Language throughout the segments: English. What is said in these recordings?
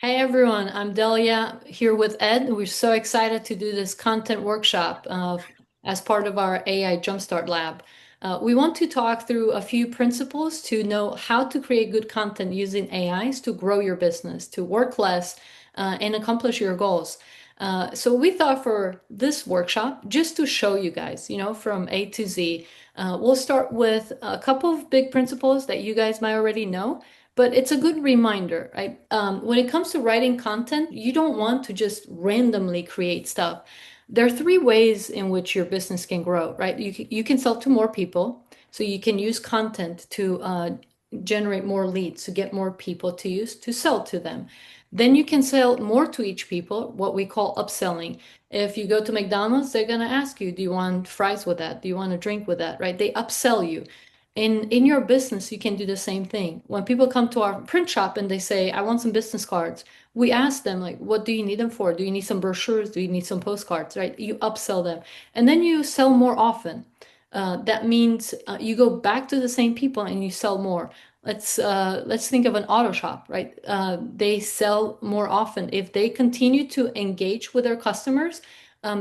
Hey everyone, I'm Delia here with Ed. We're so excited to do this content workshop as part of our AI Jumpstart Lab. We want to talk through a few principles to know how to create good content using AIs to grow your business, to work less, and accomplish your goals. So we thought for this workshop, just to show you guys, from A to Z, we'll start with a couple of big principles that you guys might already know. But it's a good reminder, right? When it comes to writing content, you don't want to just randomly create stuff. There are three ways in which your business can grow, right? You can sell to more people, so you can use content to generate more leads, to get more people to use to sell to them. Then you can sell more to each people, what we call upselling. If you go to McDonald's, they're gonna ask you, do you want fries with that? Do you want a drink with that? Right? They upsell you. In your business, you can do the same thing. When people come to our print shop and they say, I want some business cards, we ask them, like, what do you need them for? Do you need some brochures? Do you need some postcards? Right? You upsell them. And then you sell more often. That means you go back to the same people and you sell more. Let's think of an auto shop, right? They sell more often. If they continue to engage with their customers,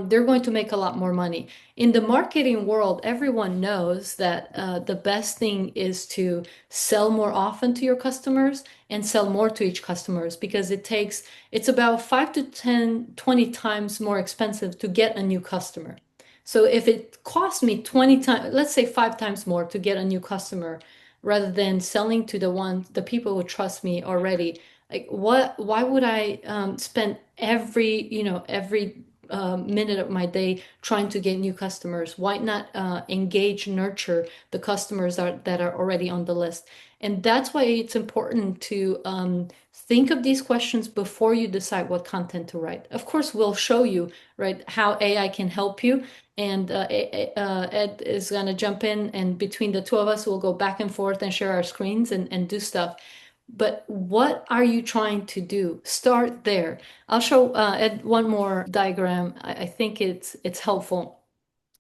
they're going to make a lot more money. In the marketing world, everyone knows that the best thing is to sell more often to your customers and sell more to each customers because it's about 5 to 10, 20 times more expensive to get a new customer. So if it costs me 20 times, let's say 5 times more to get a new customer rather than selling to the people who trust me already, like why would I spend every minute of my day trying to get new customers? Why not engage, nurture the customers that are already on the list? And that's why it's important to think of these questions before you decide what content to write. Of course, we'll show you, right, how AI can help you. And Ed is going to jump in, and between the two of us, we'll go back and forth and share our screens and do stuff. But what are you trying to do? Start there. I'll show Ed one more diagram. I think it's helpful.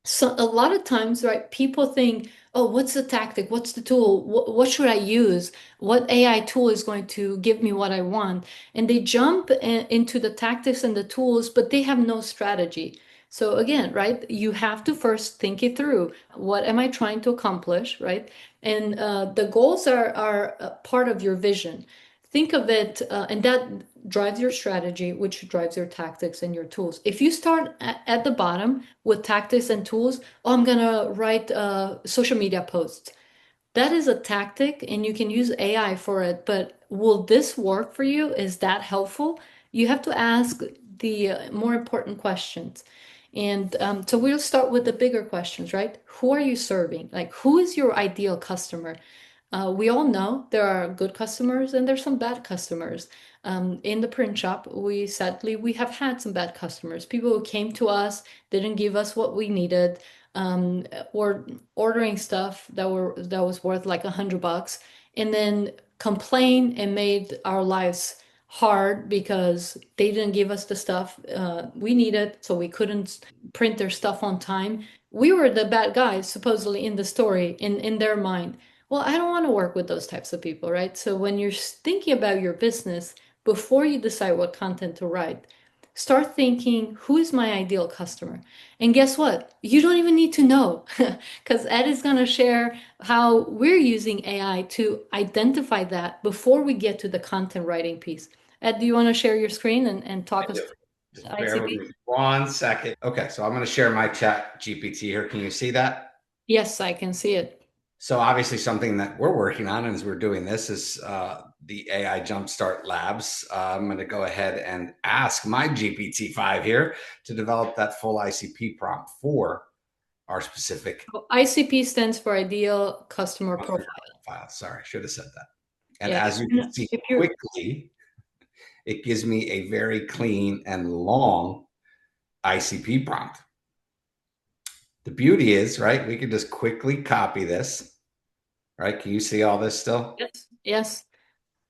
So a lot of times, right, people think, oh, what's the tactic? What's the tool? What should I use? What AI tool is going to give me what I want? And they jump into the tactics and the tools, but they have no strategy. So again, right, you have to first think it through. What am I trying to accomplish, right? And the goals are part of your vision. Think of it, and that drives your strategy, which drives your tactics and your tools. If you start at the bottom with tactics and tools, oh, I'm gonna write social media posts. That is a tactic, and you can use AI for it. But will this work for you? Is that helpful? You have to ask the more important questions. And so we'll start with the bigger questions, right? Who are you serving? Like, who is your ideal customer? We all know there are good customers and there's some bad customers. In the print shop, we have had some bad customers. People who came to us, didn't give us what we needed, or ordering stuff that was worth like $100, and then complain and made our lives hard because they didn't give us the stuff we needed, so we couldn't print their stuff on time. We were the bad guys, supposedly in the story, in their mind. Well, I don't want to work with those types of people, right? So when you're thinking about your business, before you decide what content to write, start thinking, who is my ideal customer? And guess what? You don't even need to know because Ed is going to share how we're using AI to identify that before we get to the content writing piece. Ed, do you want to share your screen and I talk us do. through Just the bear with ICP? me 1 second. Okay, so I'm going to share my chat GPT here. Can you see that? Yes, I can see it. So obviously something that we're working on as we're doing this is the AI Jumpstart Labs. I'm going to go ahead and ask my GPT-5 here to develop that full ICP prompt for our specific ICP stands for Ideal Customer customer Profile. profile. Sorry, should have said that. And Yeah. as you can see If you quickly, it gives me a very clean and long ICP prompt. The beauty is, right, we can just quickly copy this, right? Can you see all this still? Yes. Yes.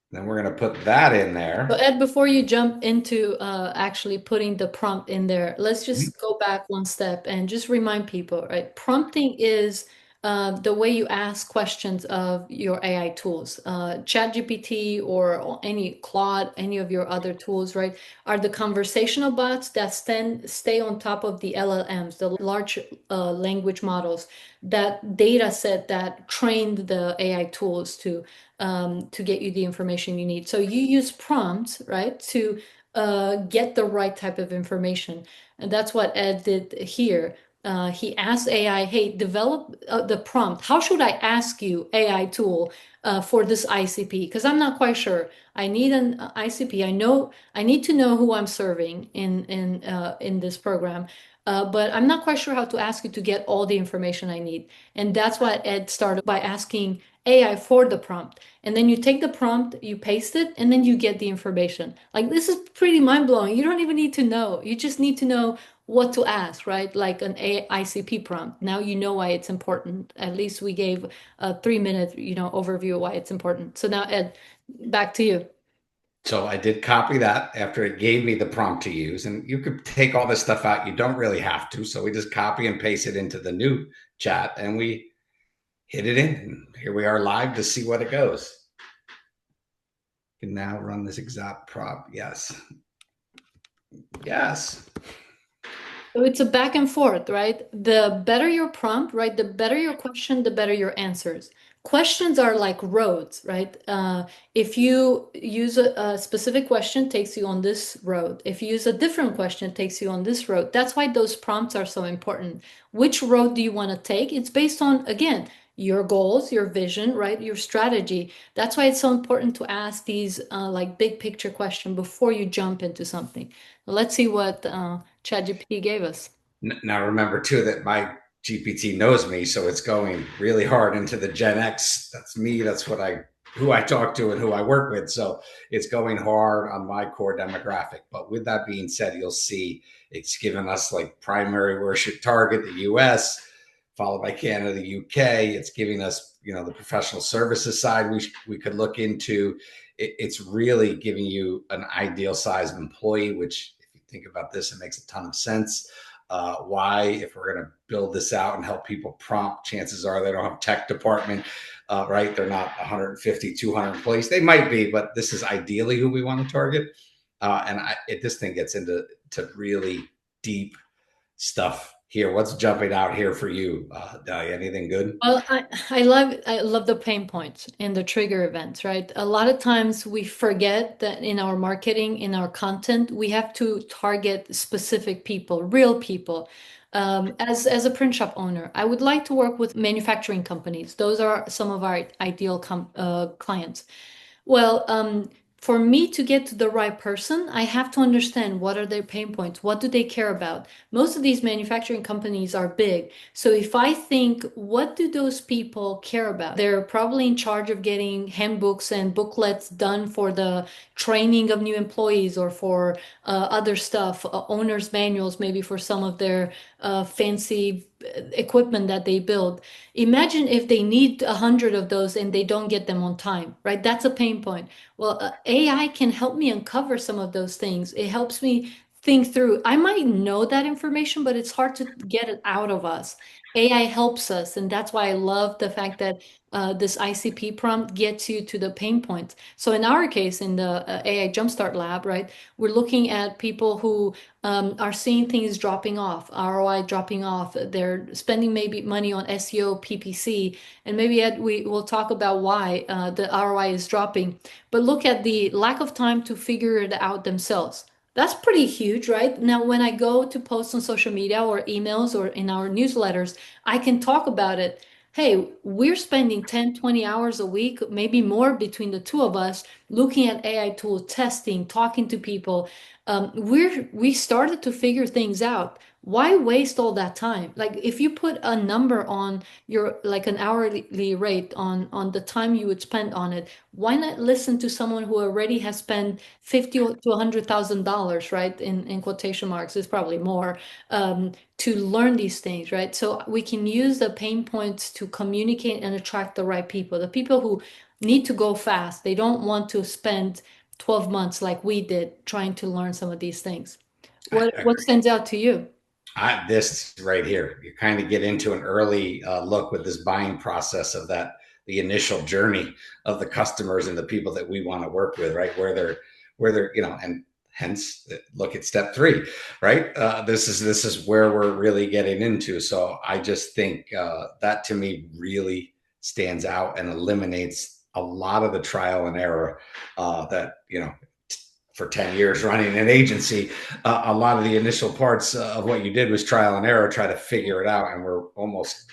Then we're going to put that in So there. Ed, before you jump into actually putting the prompt in there, let's Mhm. just go back one step and just remind people, right? Prompting is the way you ask questions of your AI tools, ChatGPT or any Claude, any of your other tools, right, are the conversational bots that stay on top of the LLMs, the large language models, that data set that trained the AI tools to get you the information you need. So you use prompts, right, to get the right type of information. And that's what Ed did here. He asked AI, hey, develop the prompt. How should I ask you, AI tool, for this ICP? Because I'm not quite sure. I need an ICP. I know I need to know who I'm serving in this program, but I'm not quite sure how to ask you to get all the information I need. And that's why Ed started by asking AI for the prompt. And then you take the prompt, you paste it, and then you get the information. Like this is pretty mind blowing. You don't even need to know. You just need to know what to ask, right? Like an ICP prompt. Now you know why it's important. At least we gave a 3 minute, overview of why it's important. So now Ed, back to you. So I did copy that after it gave me the prompt to use. And you could take all this stuff out. You don't really have to. So we just copy and paste it into the new chat and we hit it in. And here we are live to see what it goes. You can now run this exact prompt. Yes. Yes. So it's a back and forth, right? The better your prompt, right? The better your question, the better your answers. Questions are like roads, right? If you use a specific question, takes you on this road. If you use a different question, it takes you on this road. That's why those prompts are so important. Which road do you want to take? It's based on, again, your goals, your vision, right? Your strategy. That's why it's so important to ask these like big picture question before you jump into something. Let's see what ChatGPT gave us. Now remember too that my GPT knows me, so it's going really hard into the Gen X. That's me. That's what I who I talk to and who I work with. So it's going hard on my core demographic. But with that being said, you'll see it's given us like primary worship target, the US, followed by Canada, the UK. It's giving us, the professional services side we could look into. It's really giving you an ideal size of employee, which if you think about this, it makes a ton of sense. Why, if we're going to build this out and help people prompt, chances are they don't have a tech department, right? They're not 150, 200 employees. They might be, but this is ideally who we want to target. This thing gets into really deep stuff here. What's jumping out here for you, Dalia? Anything good? Well, I love the pain points and the trigger events, right? A lot of times we forget that in our marketing, in our content, we have to target specific people, real people. As a print shop owner, I would like to work with manufacturing companies. Those are some of our ideal clients. Well, for me to get to the right person, I have to understand what are their pain points, what do they care about. Most of these manufacturing companies are big. So if I think, what do those people care about? They're probably in charge of getting handbooks and booklets done for the training of new employees or for other stuff, owner's manuals, maybe for some of their fancy equipment that they build. Imagine if they need 100 of those and they don't get them on time, right? That's a pain point. Well, AI can help me uncover some of those things. It helps me think through. I might know that information, but it's hard to get it out of us. AI helps us, and that's why I love the fact that this ICP prompt gets you to the pain points. So in our case, in the AI Jumpstart Lab, right, we're looking at people who are seeing things dropping off, ROI dropping off. They're spending maybe money on SEO, PPC, and maybe we will talk about why the ROI is dropping. But look at the lack of time to figure it out themselves. That's pretty huge, right? Now, when I go to post on social media or emails or in our newsletters, I can talk about it. Hey, we're spending 10, 20 hours a week, maybe more between the two of us, looking at AI tools, testing, talking to people. We started to figure things out. Why waste all that time? Like if you put a number on your like an hourly rate on the time you would spend on it, why not listen to someone who already has spent 50 to $100,000, right? In quotation marks, it's probably more, to learn these things, right? So we can use the pain points to communicate and attract the right people, the people who need to go fast. They don't want to spend 12 months like we did trying to learn some of these things. I What agree. stands out to you? This right here, you kind of get into an early look with this buying process of that, the initial journey of the customers and the people that we want to work with, right? Where they're, and hence look at step three, right? This is where we're really getting into. So I just think that to me really stands out and eliminates a lot of the trial and error that for 10 years running an agency, a lot of the initial parts of what you did was trial and error, try to figure it out. And we're almost,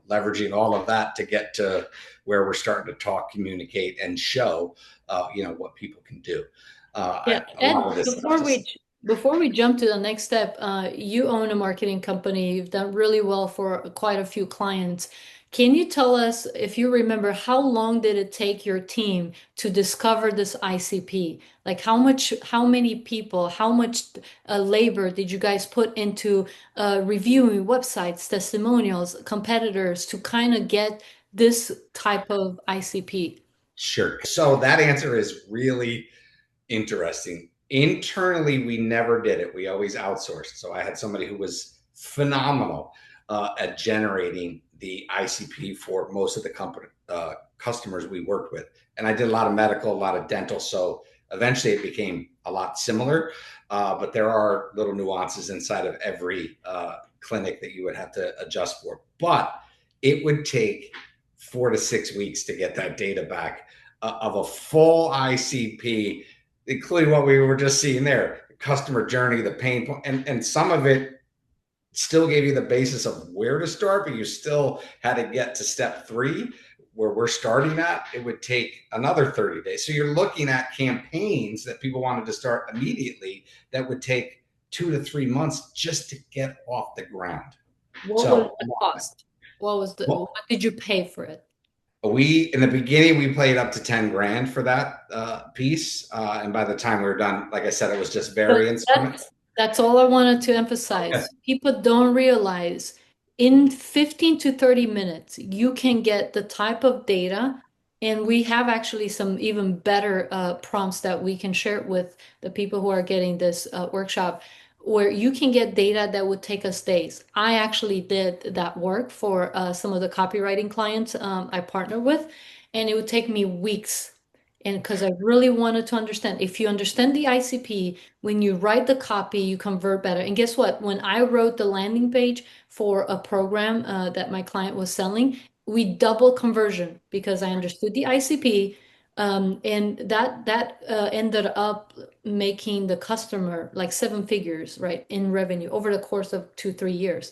leveraging all of that to get to where we're starting to talk, communicate, and show, what people can do. Yeah, A Ed, lot of this stuff before we jump to the next step, you own a marketing company. You've done really well for quite a few clients. Can you tell us, if you remember, how long did it take your team to discover this ICP? Like how many people, how much labor did you guys put into reviewing websites, testimonials, competitors to kind of get this type of ICP? Sure. So that answer is really interesting. Internally, we never did it. We always outsourced. So I had somebody who was phenomenal at generating the ICP for most of the customers we worked with. And I did a lot of medical, a lot of dental. So eventually it became a lot similar. But there are little nuances inside of every clinic that you would have to adjust for. But it would take 4 to 6 weeks to get that data back of a full ICP, including what we were just seeing there, the customer journey, the pain point, and some of it still gave you the basis of where to start, but you still had to get to step three where we're starting at. It would take another 30 days. So you're looking at campaigns that people wanted to start immediately that would take 2 to 3 months just to get off the ground. What was So the cost? What well, did you pay for it? we in the beginning we played up to 10 grand for that piece, and by the time we were done, like I said, it was just But variance from it. that's all I wanted to Okay. emphasize. People don't realize in 15 to 30 minutes, you can get the type of data, and we have actually some even better prompts that we can share with the people who are getting this workshop, where you can get data that would take us days. I actually did that work for some of the copywriting clients I partner with, and it would take me weeks. And because I really wanted to understand, if you understand the ICP, when you write the copy, you convert better. And guess what? When I wrote the landing page for a program that my client was selling, we double conversion because I understood the ICP, and that ended up making the customer like 7 figures, right, in revenue over the course of 2, 3 years,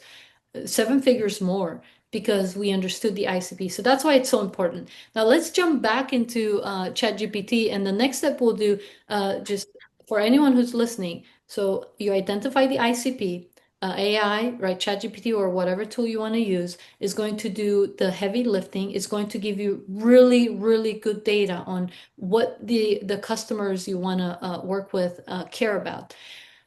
7 figures more because we understood the ICP. So that's why it's so important. Now let's jump back into ChatGPT, and the next step we'll do, just for anyone who's listening. So you identify the ICP, AI, right? ChatGPT or whatever tool you want to use is going to do the heavy lifting. It's going to give you really, really good data on what the customers you want to work with care about.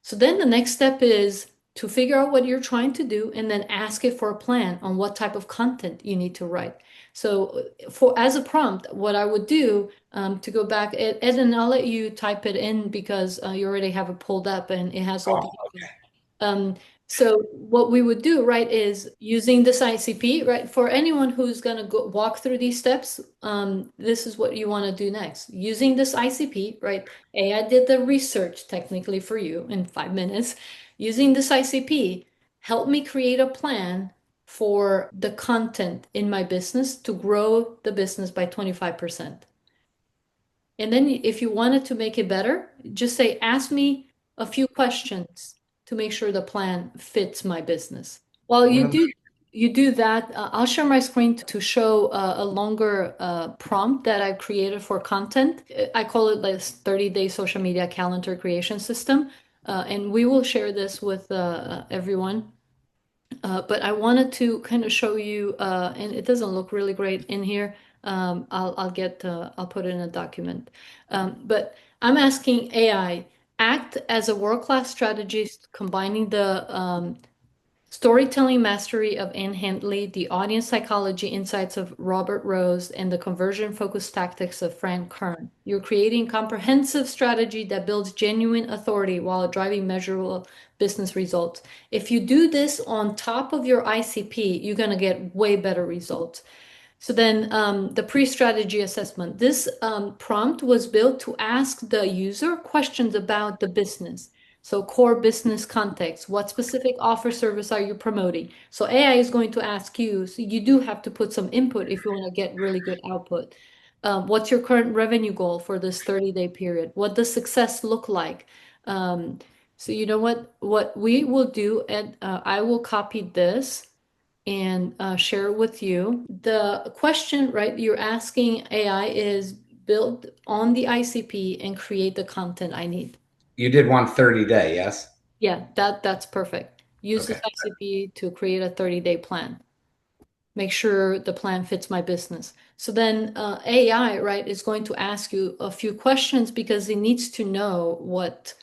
So then the next step is to figure out what you're trying to do and then ask it for a plan on what type of content you need to write. So for as a prompt, what I would do, to go back, Ed, and I'll let you type it in because you already have it pulled up and it has all Oh, the um, so what we would do, right, is using this ICP, right? For anyone who's gonna go walk through these steps, this is what you want to do next. Using this ICP, right? AI did the research technically for you in 5 minutes. Using this ICP, help me create a plan for the content in my business to grow the business by 25%. And then if you wanted to make it better, just say, ask me a few questions to make sure the plan fits my business. While one of you do that, I'll share my screen to show a longer prompt that I've created for content. I call it this 30-day social media calendar creation system. And we will share this with everyone. But I wanted to kind of show you, and it doesn't look really great in here. I'll put it in a document. But I'm asking AI, act as a world-class strategist, combining the Storytelling Mastery of Ann Handley, The Audience Psychology Insights of Robert Rose, and The Conversion Focused Tactics of Frank Kern. You're creating comprehensive strategy that builds genuine authority while driving measurable business results. If you do this on top of your ICP, you're going to get way better results. So then the pre-strategy assessment. This prompt was built to ask the user questions about the business. So core business context, what specific offer service are you promoting? So AI is going to ask you, so you do have to put some input if you want to get really good output. What's your current revenue goal for this 30-day period? What does success look like? So you know what we will do, and I will copy this and share it with you. The question, right, you're asking AI is build on the ICP and create the content I need. You did want 30-day, yes? Yeah, that's perfect. Use this Okay. ICP to create a 30-day plan. Make sure the plan fits my business. So then AI, right, is going to ask you a few questions because it needs to know what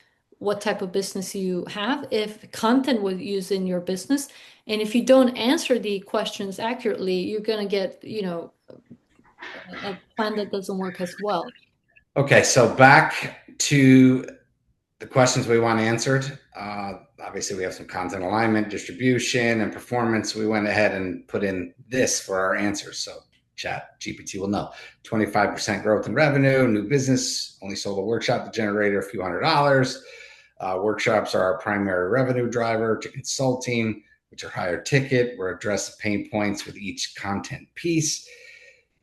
type of business you have, if content was used in your business. And if you don't answer the questions accurately, you're going to get, a plan that doesn't work as well. Okay, so back to the questions we want answered. Obviously, we have some content alignment, distribution, and performance. We went ahead and put in this for our answers. So Chat GPT will know 25% growth in revenue, new business, only sold a workshop that generated a few $100s. Workshops are our primary revenue driver to consulting, which are higher ticket. We're addressing pain points with each content piece.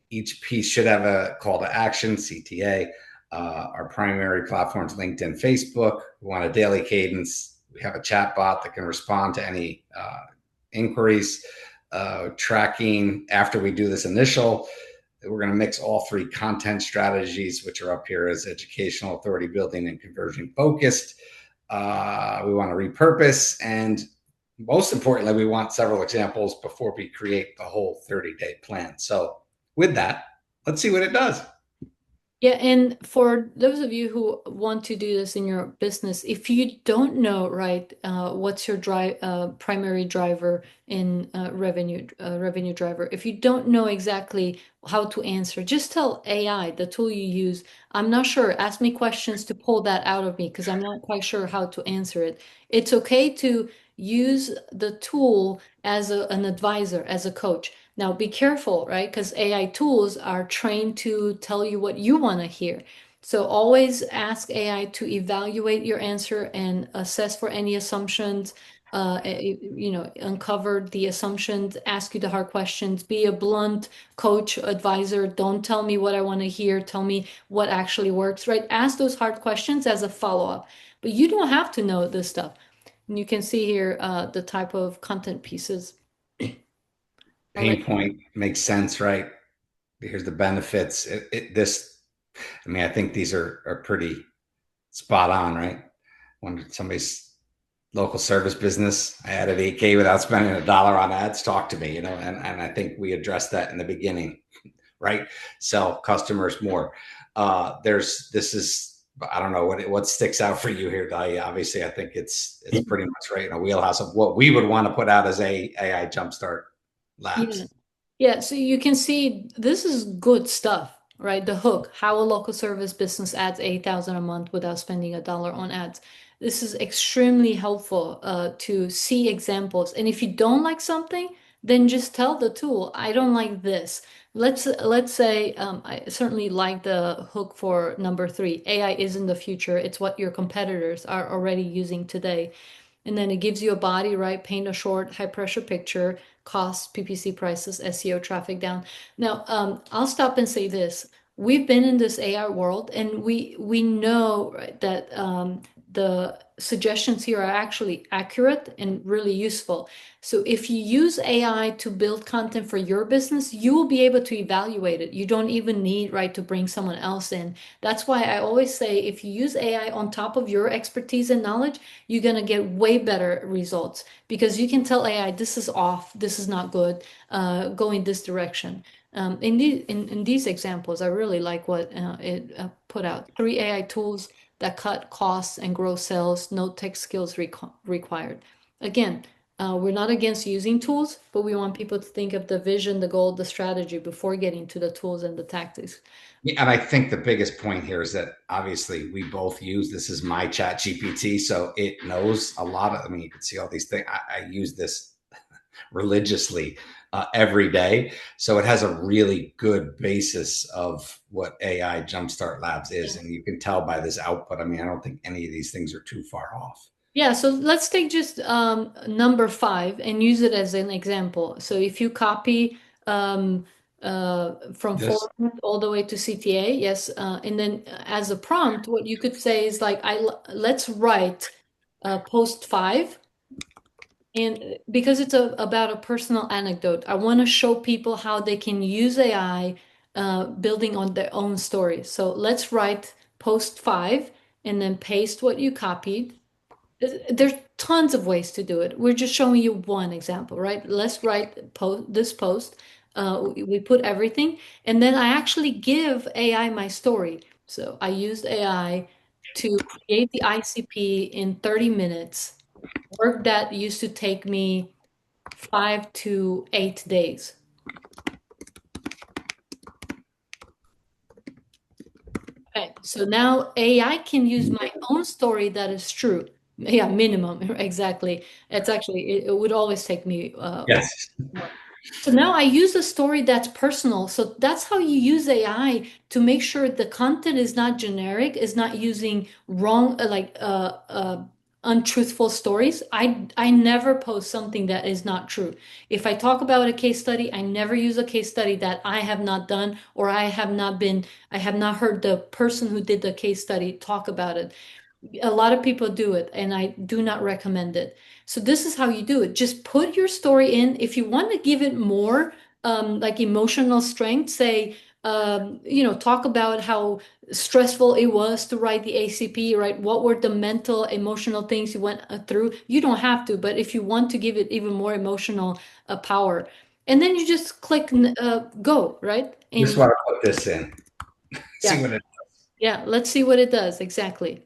Each piece should have a call to action, CTA. Our primary platforms, LinkedIn, Facebook. We want a daily cadence. We have a chat bot that can respond to any inquiries. Tracking after we do this initial, we're going to mix all three content strategies, which are up here as educational, authority building, and conversion focused. We want to repurpose, and most importantly, we want several examples before we create the whole 30-day plan. So with that, let's see what it does. Yeah, and for those of you who want to do this in your business, if you don't know, right, what's your primary driver in revenue driver, if you don't know exactly how to answer, just tell AI, the tool you use, I'm not sure, ask me questions to pull that out of me because I'm not quite sure how to answer it. It's okay to use the tool as an advisor, as a coach. Now be careful, right? Because AI tools are trained to tell you what you want to hear. So always ask AI to evaluate your answer and assess for any assumptions. Uncover the assumptions, ask you the hard questions, be a blunt coach, advisor. Don't tell me what I want to hear. Tell me what actually works, right? Ask those hard questions as a follow-up. But you don't have to know this stuff. And you can see here the type of content pieces. Pain point makes sense, right? Here's the benefits. I think these are pretty spot on, right? When somebody's local service business, I added 8K without spending $1 on ads, talk to me, and I think we addressed that in the beginning, right? Sell customers more. This is, I don't know what sticks out for you here, Dalia. Obviously, I think it's pretty much right in a wheelhouse of what we would want to put out as AI Jumpstart Yeah. Labs. Yeah, so you can see this is good stuff, right? The hook, how a local service business adds 8,000 a month without spending $1 on ads. This is extremely helpful to see examples. And if you don't like something, then just tell the tool, I don't like this. Let's say I certainly like the hook for number 3. AI isn't the future. It's what your competitors are already using today. And then it gives you a body, right? Paint a short, high pressure picture, costs, PPC prices, SEO traffic down. Now, I'll stop and say this. We've been in this AI world, and we know, right, that the suggestions here are actually accurate and really useful. So if you use AI to build content for your business, you will be able to evaluate it. You don't even need, right, to bring someone else in. That's why I always say if you use AI on top of your expertise and knowledge, you're going to get way better results because you can tell AI, this is off, this is not good, go in this direction. In these examples, I really like what it put out. 3 AI tools that cut costs and grow sales, no tech skills required. Again, We're not against using tools, but we want people to think of the vision, the goal, the strategy before getting to the tools and the tactics. Yeah, and I think the biggest point here is that obviously we both use this is my chat GPT, so it knows a lot of. I mean, you can see all these things. I use this religiously every day, so it has a really good basis of what AI Jumpstart Labs is, and you can tell by this output. I mean, I don't think any of these things are too far off. Yeah, so let's take just number 5 and use it as an example. So if you copy from This format all the way to CTA, yes, and then as a prompt, what you could say is like, let's write post 5, and because it's about a personal anecdote, I want to show people how they can use AI building on their own stories. So let's write post 5 and then paste what you copied. There's tons of ways to do it. We're just showing you one example, right? Let's write this post. We put everything, and then I actually give AI my story. So I used AI to create the ICP in 30 minutes, work that used to take me 5 to 8 days. Okay, so now AI can use my own story that is true. Yeah, minimum, exactly. It's actually, it would always take me yes. more. So now I use a story that's personal. So that's how you use AI to make sure the content is not generic, is not using wrong, untruthful stories. I never post something that is not true. If I talk about a case study, I never use a case study that I have not done or I have not heard the person who did the case study talk about it. A lot of people do it, and I do not recommend it. So this is how you do it. Just put your story in. If you want to give it more like emotional strength, say, talk about how stressful it was to write the ACP, right? What were the mental, emotional things you went through? You don't have to, but if you want to give it even more emotional power, and then you just click go, right? Just And want to put this in. See yeah, what it. yeah, let's see what it does exactly.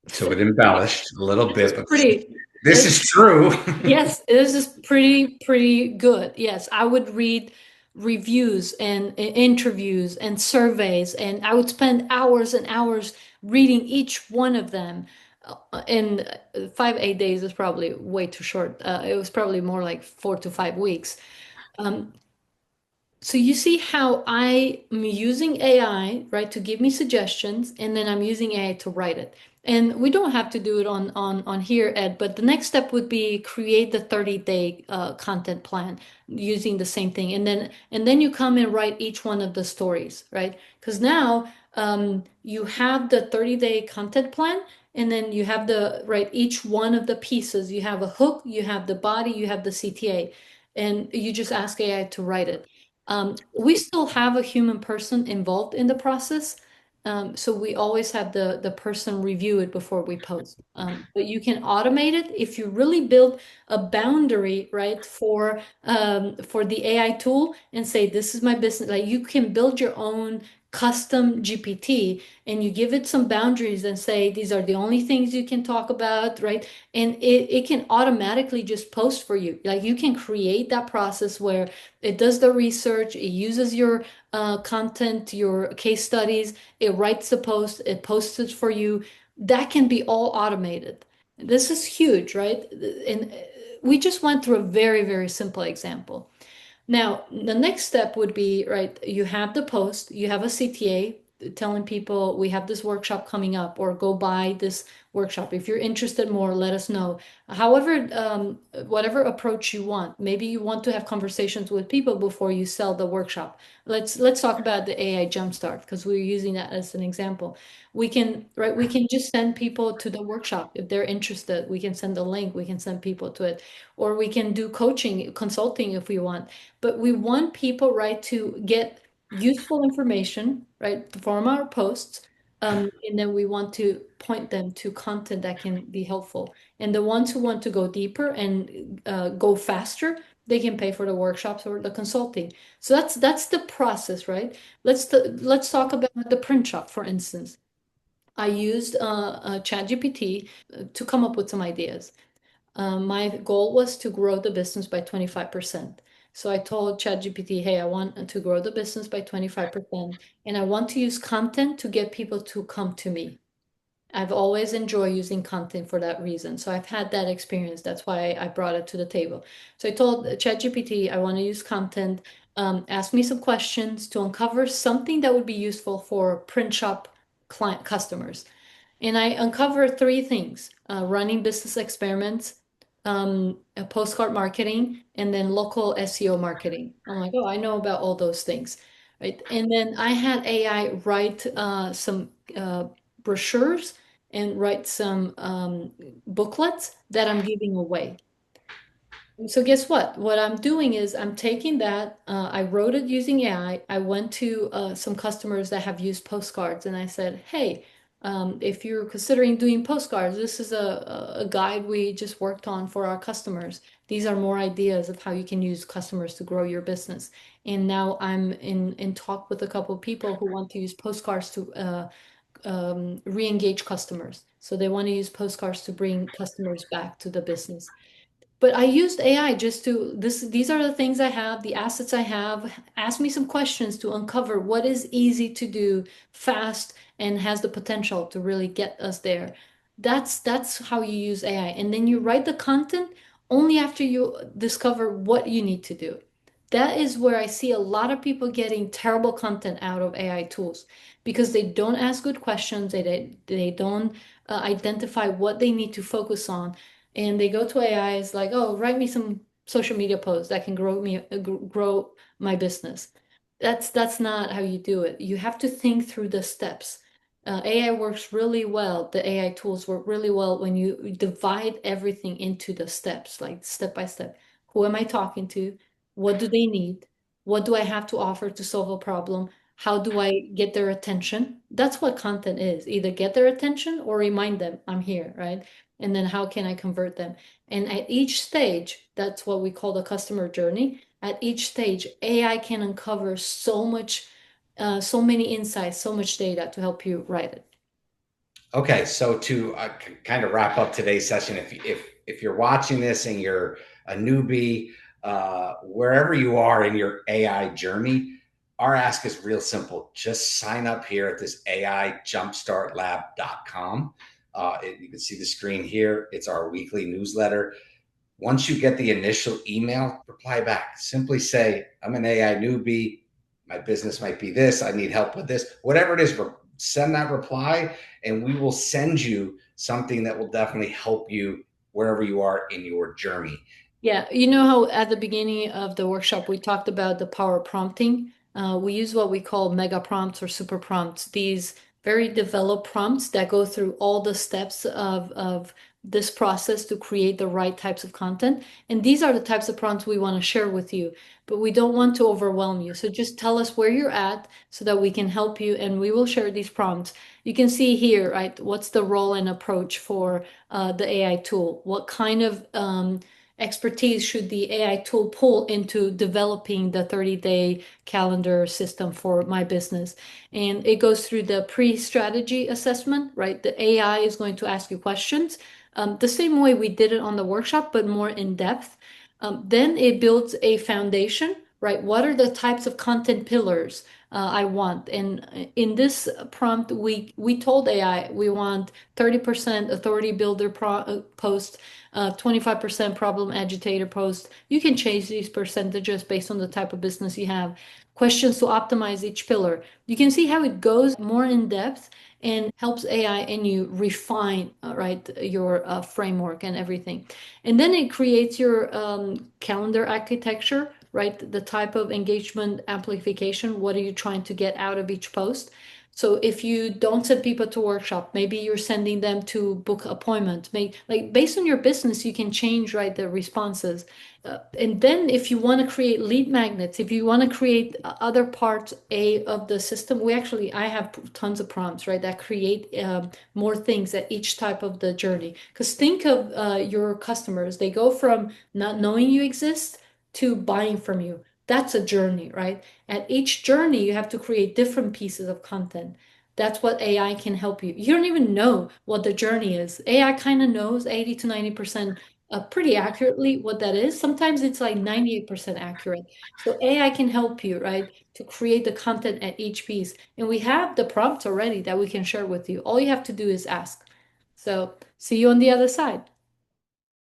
So it embellished a little This is bit, but pretty. this is true. Yes, this is pretty good. Yes, I would read reviews and interviews and surveys, and I would spend hours and hours reading each one of them. And 5 8 days is probably way too short. It was probably more like 4 to 5 weeks. Um, so you see how I am using AI, right, to give me suggestions, and then I'm using AI to write it. And we don't have to do it on here, Ed, but the next step would be create the 30-day content plan using the same thing. And then you come and write each one of the stories, right? Because now you have the 30-day content plan, and then you have the right each one of the pieces. You have a hook, you have the body, you have the CTA, and you just ask AI to write it. We still have a human person involved in the process. So we always have the person review it before we post. But you can automate it if you really build a boundary, right, for the AI tool and say, this is my business. Like you can build your own custom GPT and you give it some boundaries and say, these are the only things you can talk about, right? And it can automatically just post for you. Like you can create that process where it does the research, it uses your content, your case studies, it writes the post, it posts it for you. That can be all automated. This is huge, right? And we just went through a very simple example. Now, the next step would be, right, you have the post, you have a CTA telling people we have this workshop coming up or go buy this workshop. If you're interested more, let us know. However, whatever approach you want, maybe you want to have conversations with people before you sell the workshop. Let's talk about the AI Jumpstart because we're using that as an example. We can just send people to the workshop if they're interested. We can send a link, we can send people to it, or we can do coaching, consulting if we want. But we want people, right, to get useful information, right, from our posts. And then we want to point them to content that can be helpful. And the ones who want to go deeper and go faster, they can pay for the workshops or the consulting. So that's the process, right? Let's talk about the print shop, for instance. I used ChatGPT to come up with some ideas. My goal was to grow the business by 25%. So I told ChatGPT, hey, I want to grow the business by 25%, and I want to use content to get people to come to me. I've always enjoyed using content for that reason. So I've had that experience. That's why I brought it to the table. So I told ChatGPT I want to use content, ask me some questions to uncover something that would be useful for print shop client customers. And I uncovered three things: running business experiments, postcard marketing, and then local SEO marketing. I'm like, oh, I know about all those things. Right. And then I had AI write some brochures and write some booklets that I'm giving away. So guess what? What I'm doing is I'm taking that. I wrote it using AI. I went to some customers that have used postcards, and I said, "Hey, if you're considering doing postcards, this is a guide we just worked on for our customers. These are more ideas of how you can use customers to grow your business." And now I'm in talk with a couple of people who want to use postcards to re-engage customers. So they want to use postcards to bring customers back to the business. But I used AI just to these are the things I have, the assets I have. Ask me some questions to uncover what is easy to do, fast, and has the potential to really get us there. That's how you use AI. And then you write the content only after you discover what you need to do. That is where I see a lot of people getting terrible content out of AI tools because they don't ask good questions. They don't identify what they need to focus on, and they go to AI. It's like, oh, write me some social media posts that can grow my business. That's not how you do it. You have to think through the steps. AI works really well. The AI tools work really well when you divide everything into the steps, like step by step. Who am I talking to? What do they need? What do I have to offer to solve a problem? How do I get their attention? That's what content is. Either get their attention or remind them I'm here, right? And then how can I convert them? And at each stage, that's what we call the customer journey. At each stage, AI can uncover so much, so many insights, so much data to help you write it. Okay, so to kind of wrap up today's session, if you're watching this and you're a newbie, wherever you are in your AI journey, our ask is real simple. Just sign up here at this AIjumpstartlab.com. You can see the screen here. It's our weekly newsletter. Once you get the initial email, reply back. Simply say, I'm an AI newbie. My business might be this. I need help with this. Whatever it is, send that reply and we will send you something that will definitely help you wherever you are in your journey. Yeah, you know how at the beginning of the workshop we talked about the power prompting? We use what we call mega prompts or super prompts, these very developed prompts that go through all the steps of this process to create the right types of content. And these are the types of prompts we want to share with you, but we don't want to overwhelm you. So just tell us where you're at so that we can help you and we will share these prompts. You can see here, right, what's the role and approach for the AI tool? What kind of expertise should the AI tool pull into developing the 30-day calendar system for my business? And it goes through the pre-strategy assessment, right? The AI is going to ask you questions, the same way we did it on the workshop, but more in depth. Then it builds a foundation, right? What are the types of content pillars I want? And in this prompt, we told AI we want 30% authority builder post, 25% problem agitator post. You can change these percentages based on the type of business you have. Questions to optimize each pillar. You can see how it goes more in depth and helps AI and you refine, right, your framework and everything. And then it creates your calendar architecture, right? The type of engagement amplification. What are you trying to get out of each post? So if you don't send people to workshop, maybe you're sending them to book appointment. Like based on your business, you can change, right, the responses. And then if you want to create lead magnets, if you want to create other parts of the system, I have tons of prompts, right, that create more things at each type of the journey. Because think of your customers, they go from not knowing you exist to buying from you. That's a journey, right? At each journey, you have to create different pieces of content That's what AI can help you. You don't even know what the journey is. AI kind of knows 80 to 90% pretty accurately what that is. Sometimes it's like 98% accurate. So AI can help you, right, to create the content at each piece. And we have the prompts already that we can share with you. All you have to do is ask. So see you on the other side.